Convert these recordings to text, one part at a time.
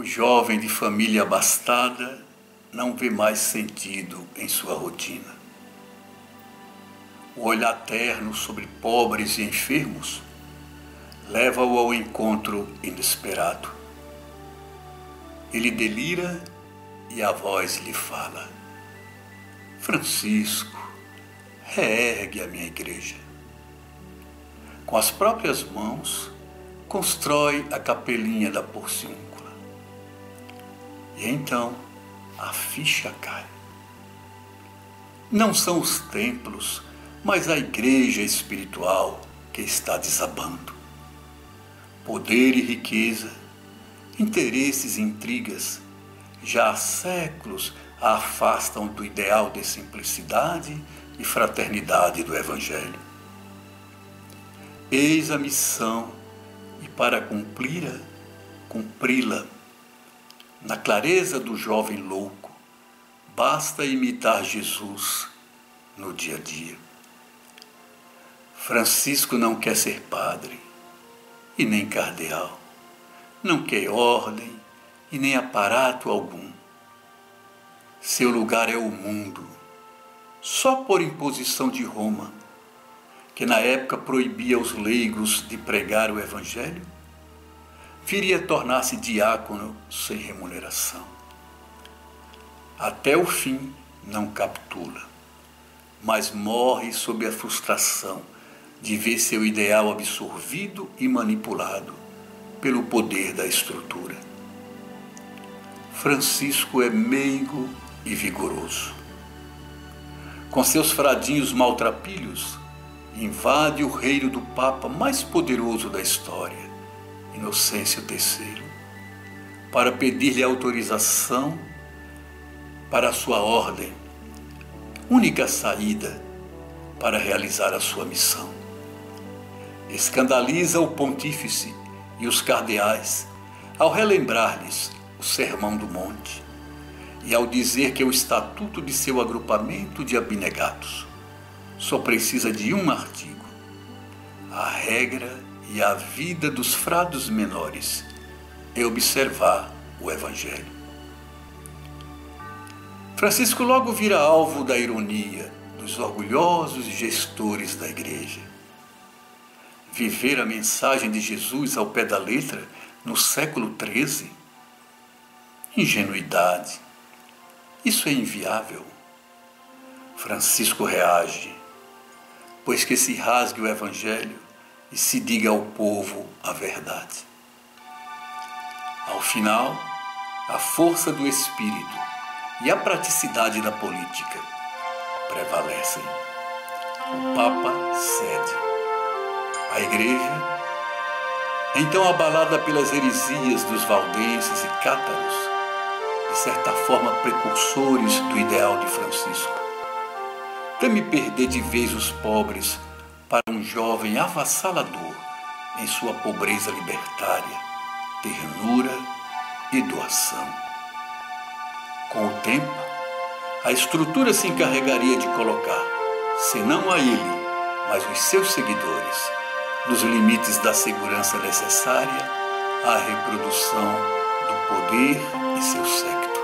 O jovem de família abastada não vê mais sentido em sua rotina. O olhar terno sobre pobres e enfermos leva-o ao encontro inesperado. Ele delira e a voz lhe fala: Francisco, reergue a minha igreja. Com as próprias mãos, constrói a capelinha da Porciúncula. E então a ficha cai. Não são os templos, mas a igreja espiritual que está desabando. Poder e riqueza, interesses e intrigas, já há séculos a afastam do ideal de simplicidade e fraternidade do Evangelho. Eis a missão, e para cumpri-la, na clareza do jovem louco, basta imitar Jesus no dia a dia. Francisco não quer ser padre e nem cardeal, não quer ordem e nem aparato algum. Seu lugar é o mundo, só por imposição de Roma, que na época proibia aos leigos de pregar o Evangelho, viria a tornar-se diácono sem remuneração. Até o fim não capitula, mas morre sob a frustração de ver seu ideal absorvido e manipulado pelo poder da estrutura. Francisco é meigo e vigoroso. Com seus fradinhos maltrapilhos, invade o reino do Papa mais poderoso da história, Inocêncio III, para pedir-lhe autorização para a sua ordem, única saída para realizar a sua missão. Escandaliza o pontífice e os cardeais ao relembrar-lhes o Sermão do Monte e ao dizer que o estatuto de seu agrupamento de abnegados só precisa de um artigo: a regra e a vida dos frades menores é observar o Evangelho. Francisco logo vira alvo da ironia dos orgulhosos gestores da igreja. Viver a mensagem de Jesus ao pé da letra no século XIII? Ingenuidade. Isso é inviável. Francisco reage, pois que se rasgue o Evangelho e se diga ao povo a verdade. Ao final, a força do espírito e a praticidade da política prevalecem. O Papa cede. A Igreja, então abalada pelas heresias dos valdenses e cátaros, de certa forma precursores do ideal de Francisco, teme perder de vez os pobres para um jovem avassalador em sua pobreza libertária, ternura e doação. Com o tempo, a estrutura se encarregaria de colocar, se não a ele, mas os seus seguidores, nos limites da segurança necessária à reprodução do poder e seu séquito.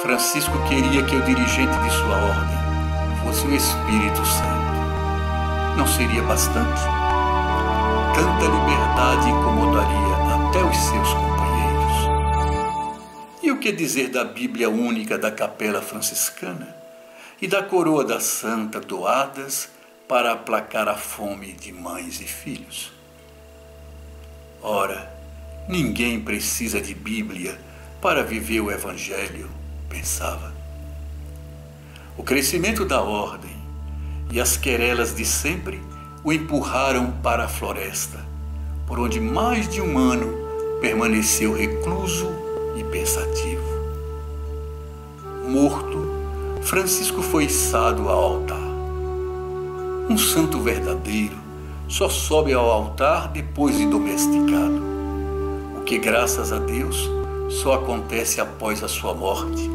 Francisco queria que o dirigente de sua ordem fosse o Espírito Santo. Não seria bastante? Tanta liberdade incomodaria até os seus companheiros. E o que dizer da Bíblia única da Capela Franciscana e da coroa da Santa doadas para aplacar a fome de mães e filhos? Ora, ninguém precisa de Bíblia para viver o Evangelho, pensava. O crescimento da ordem e as querelas de sempre o empurraram para a floresta, por onde mais de um ano permaneceu recluso e pensativo. Morto, Francisco foi içado ao altar. Um santo verdadeiro só sobe ao altar depois de domesticado, o que, graças a Deus, só acontece após a sua morte,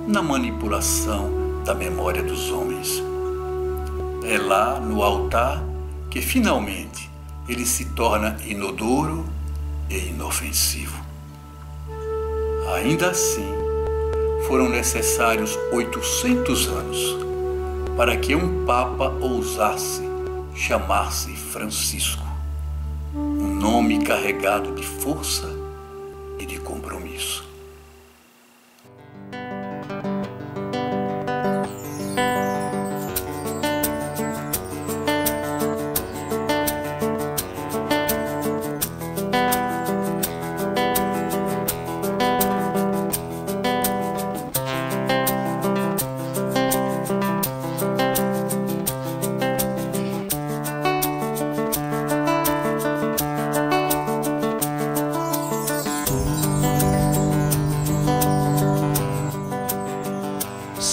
na manipulação da memória dos homens. É lá, no altar, que finalmente ele se torna inodoro e inofensivo. Ainda assim, foram necessários 800 anos para que um Papa ousasse chamar-se Francisco, um nome carregado de força e de compromisso.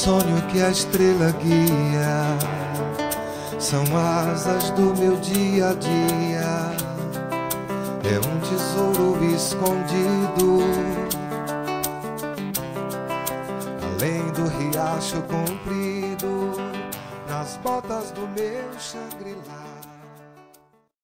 Sonho que a estrela guia, são asas do meu dia a dia. É um tesouro escondido, além do riacho comprido, nas botas do meu Shangri-La.